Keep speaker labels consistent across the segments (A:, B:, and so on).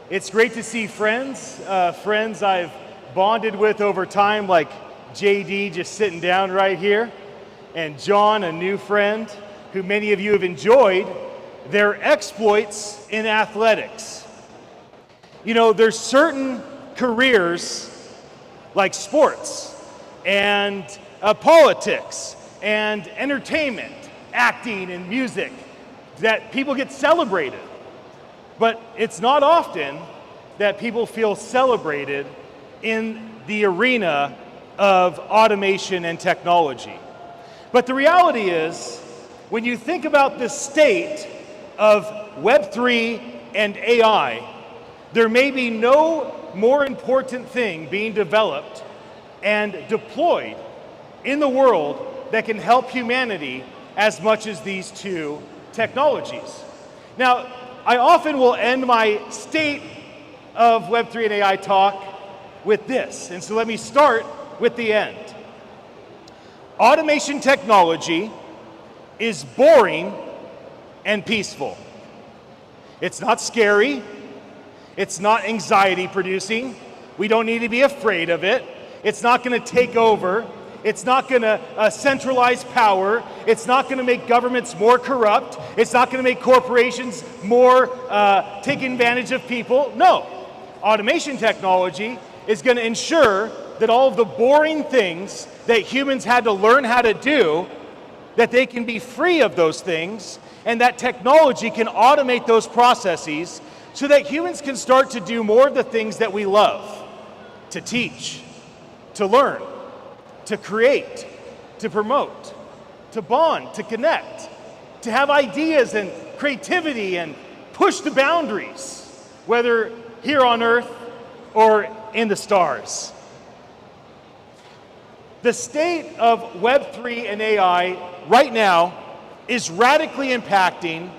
A: It's great to see friends, friends I've bonded with over time, like JD just sitting down right here, and John, a new friend, who many of you have enjoyed their exploits in athletics. You know, there's certain careers like sports and politics and entertainment, acting and music, that people get celebrated. But it's not often that people feel celebrated in the arena of automation and technology. But the reality is, when you think about the state of Web3 and AI, there may be no more important thing being developed and deployed in the world that can help humanity as much as these two technologies. Now, I often will end my state of Web3 and AI talk with this, and so let me start with the end. Automation technology is boring and peaceful. It's not scary, it's not anxiety producing, we don't need to be afraid of it, it's not going to take over, it's not going to centralize power, it's not going to make governments more corrupt, it's not going to make corporations more taking advantage of people. No, automation technology is going to ensure that all of the boring things that humans had to learn how to do, that they can be free of those things, and that technology can automate those processes so that humans can start to do more of the things that we love: to teach, to learn, to create, to promote, to bond, to connect, to have ideas and creativity and push the boundaries, whether here on Earth or in the stars. The state of Web3 and AI right now is radically impacting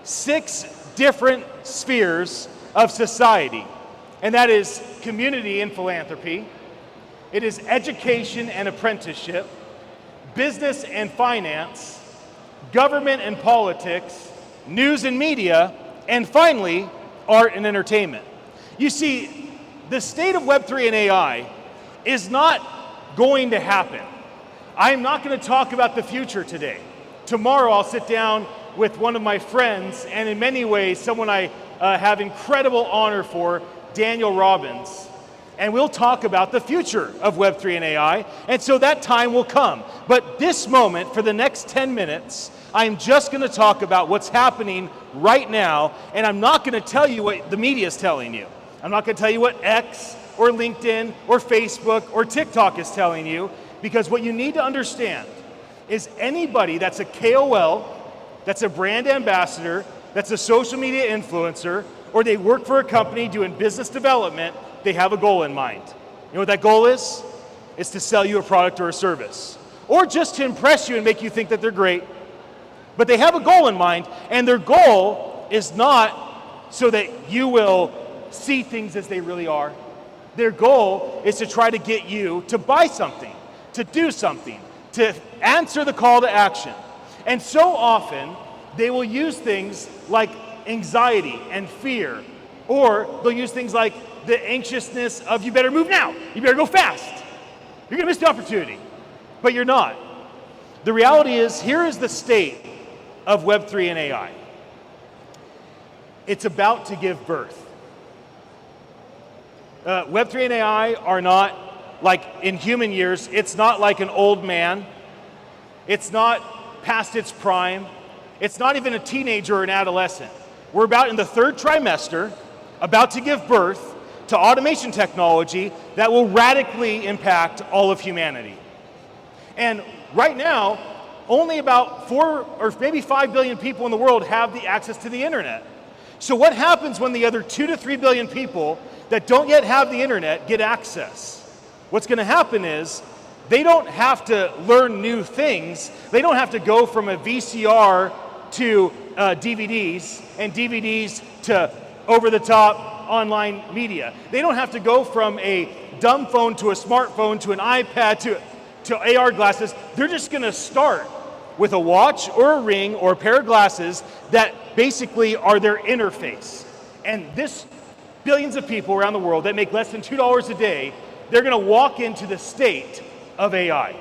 A: 6 different spheres of society, and that is community and philanthropy, it is education and apprenticeship, business and finance, government and politics, news and media, and finally, art and entertainment. You see, the state of Web3 and AI is not going to happen. I'm not going to talk about the future today. Tomorrow I'll sit down with one of my friends, and in many ways, someone I have incredible honor for, Daniel Robbins. And we'll talk about the future of Web3 and AI, and so that time will come. But this moment, for the next 10 minutes, I'm just going to talk about what's happening right now, and I'm not going to tell you what the media is telling you. I'm not going to tell you what X or LinkedIn or Facebook or TikTok is telling you, because what you need to understand is anybody that's a KOL, that's a brand ambassador, that's a social media influencer, or they work for a company doing business development, they have a goal in mind. You know what that goal is? It's to sell you a product or a service, or just to impress you and make you think that they're great. But they have a goal in mind, and their goal is not so that you will see things as they really are. Their goal is to try to get you to buy something, to do something, to answer the call to action. And so often, they will use things like anxiety and fear, or they'll use things like the anxiousness of, you better move now, you better go fast, you're gonna miss the opportunity, but you're not. The reality is, here is the state of Web3 and AI. It's about to give birth. Web3 and AI are not like in human years, it's not like an old man, it's not past its prime, it's not even a teenager or an adolescent. We're about in the 3rd trimester, about to give birth to automation technology that will radically impact all of humanity. And right now, only about 4 or maybe 5 billion people in the world have the access to the internet. So what happens when the other 2 to 3 billion people that don't yet have the internet get access? What's going to happen is they don't have to learn new things. They don't have to go from a VCR to DVDs and DVDs to over-the-top online media. They don't have to go from a dumb phone to a smartphone to an iPad to AR glasses. They're just going to start with a watch or a ring or a pair of glasses that basically are their interface. And this billions of people around the world that make less than $2 a day, they're going to walk into the state of AI.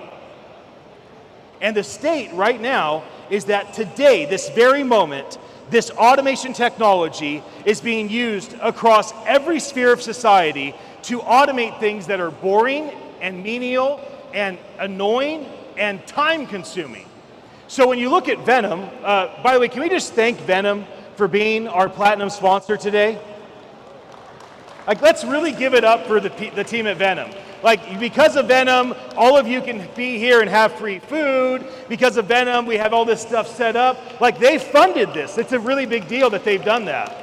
A: And the state right now is that today, this very moment, this automation technology is being used across every sphere of society to automate things that are boring and menial and annoying and time-consuming. So when you look at Venom, by the way, can we just thank Venom for being our platinum sponsor today? Like, let's really give it up for the team at Venom. Like, because of Venom, all of you can be here and have free food. Because of Venom, we have all this stuff set up. Like, they funded this. It's a really big deal that they've done that.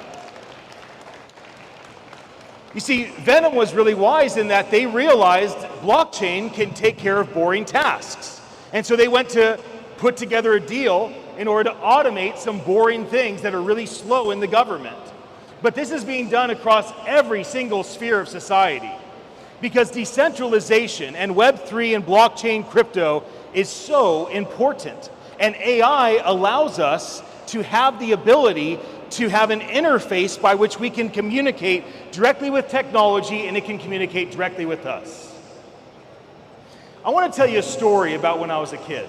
A: You see, Venom was really wise in that they realized blockchain can take care of boring tasks. And so they went to put together a deal in order to automate some boring things that are really slow in the government. But this is being done across every single sphere of society. Because decentralization and Web3 and blockchain crypto is so important. And AI allows us to have the ability to have an interface by which we can communicate directly with technology and it can communicate directly with us. I want to tell you a story about when I was a kid.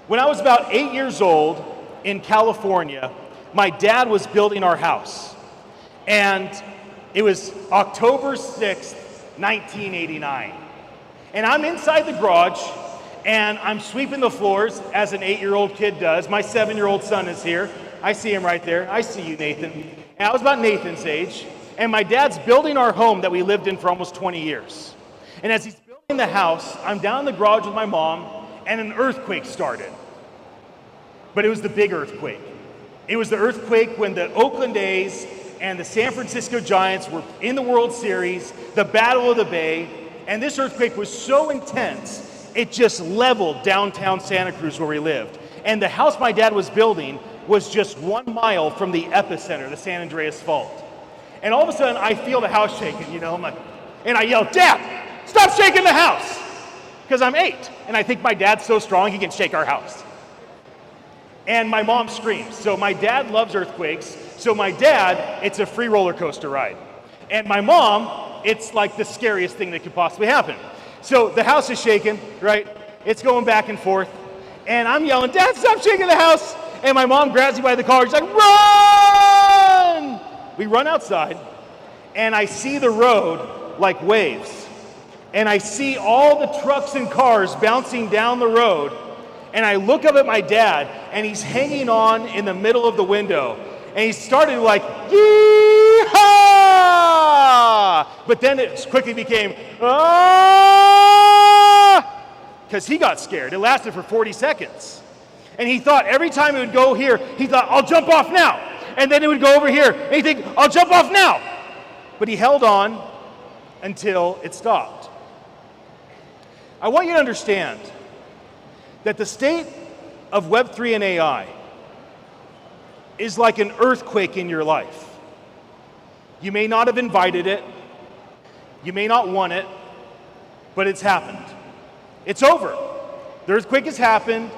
A: When I was about 8 years old in California, my dad was building our house. And it was October 6th, 1989. And I'm inside the garage, and I'm sweeping the floors, as an 8-year-old kid does. My 7-year-old son is here. I see him right there. I see you, Nathan. And I was about Nathan's age, and my dad's building our home that we lived in for almost 20 years. And as he's building the house, I'm down in the garage with my mom, and an earthquake started. But it was the big earthquake. It was the earthquake when the Oakland A's and the San Francisco Giants were in the World Series, the Battle of the Bay, and this earthquake was so intense, it just leveled downtown Santa Cruz where we lived. And the house my dad was building was just 1 mile from the epicenter, the San Andreas Fault. And all of a sudden, I feel the house shaking, you know, and I yell, "Dad, stop shaking the house!" Because I'm 8, and I think my dad's so strong he can shake our house. And my mom screams. So my dad loves earthquakes. So my dad, it's a free roller coaster ride. And my mom, it's like the scariest thing that could possibly happen. So the house is shaking, right? It's going back and forth. And I'm yelling, "Dad, stop shaking the house!" And my mom grabs me by the collar. She's like, "Run!" We run outside, and I see the road like waves. And I see all the trucks and cars bouncing down the road. And I look up at my dad, and he's hanging on in the middle of the window. And he started like, "Yee-haw!" But then it quickly became, "Ah!" Because he got scared. It lasted for 40 seconds. And he thought every time it would go here, he thought, "I'll jump off now." And then it would go over here, and he'd think, "I'll jump off now." But he held on until it stopped. I want you to understand that the state of Web3 and AI is like an earthquake in your life. You may not have invited it, you may not want it, but it's happened. It's over. The earthquake has happened,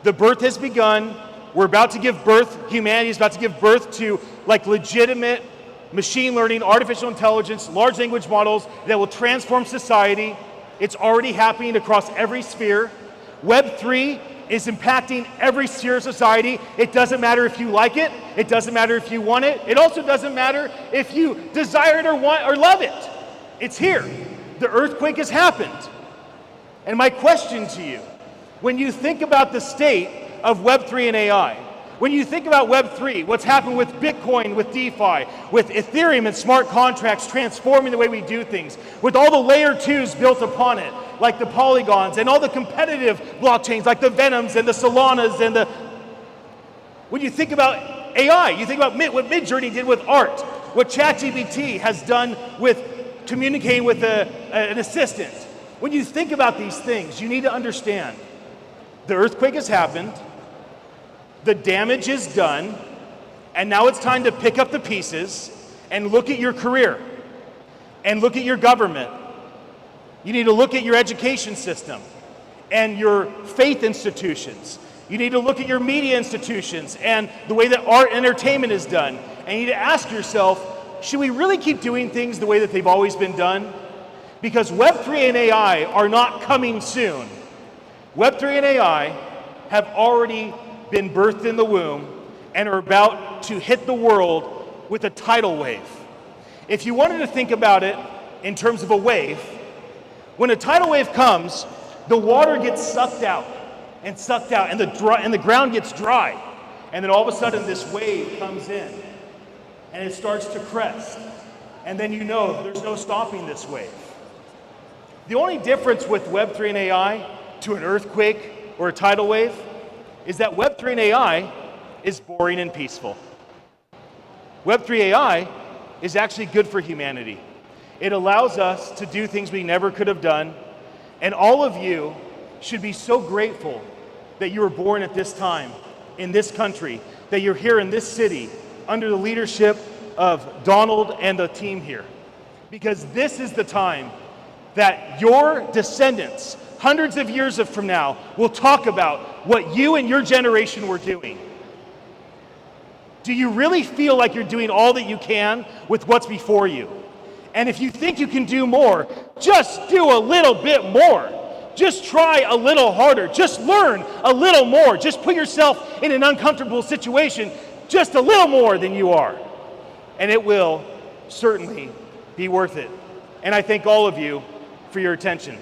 A: the birth has begun, we're about to give birth, humanity is about to give birth to like legitimate machine learning, artificial intelligence, large language models that will transform society. It's already happening across every sphere. Web3 is impacting every sphere of society. It doesn't matter if you like it. It doesn't matter if you want it. It also doesn't matter if you desire it or want or love it. It's here. The earthquake has happened. And my question to you, when you think about the state of Web3 and AI, when you think about Web3, what's happened with Bitcoin, with DeFi, with Ethereum and smart contracts transforming the way we do things, with all the layer 2s built upon it, like the Polygons, and all the competitive blockchains like the Venoms and the Solanas and the... When you think about AI, you think about what Midjourney did with art, what ChatGPT has done with communicating with an assistant. When you think about these things, you need to understand the earthquake has happened, the damage is done, and now it's time to pick up the pieces and look at your career and look at your government. You need to look at your education system and your faith institutions. You need to look at your media institutions and the way that art and entertainment is done. And you need to ask yourself, should we really keep doing things the way that they've always been done? Because Web3 and AI are not coming soon. Web3 and AI have already been birthed in the womb and are about to hit the world with a tidal wave. If you wanted to think about it in terms of a wave, when a tidal wave comes, the water gets sucked out, and the ground gets dry. And then all of a sudden this wave comes in, and it starts to crest. And then you know there's no stopping this wave. The only difference with Web3 and AI to an earthquake or a tidal wave is that Web3 and AI is boring and peaceful. Web3 AI is actually good for humanity. It allows us to do things we never could have done, and all of you should be so grateful that you were born at this time, in this country, that you're here in this city, under the leadership of Donald and the team here. Because this is the time that your descendants, hundreds of years from now, will talk about what you and your generation were doing. Do you really feel like you're doing all that you can with what's before you? And if you think you can do more, just do a little bit more. Just try a little harder. Just learn a little more. Just put yourself in an uncomfortable situation just a little more than you are. And it will certainly be worth it. And I thank all of you for your attention.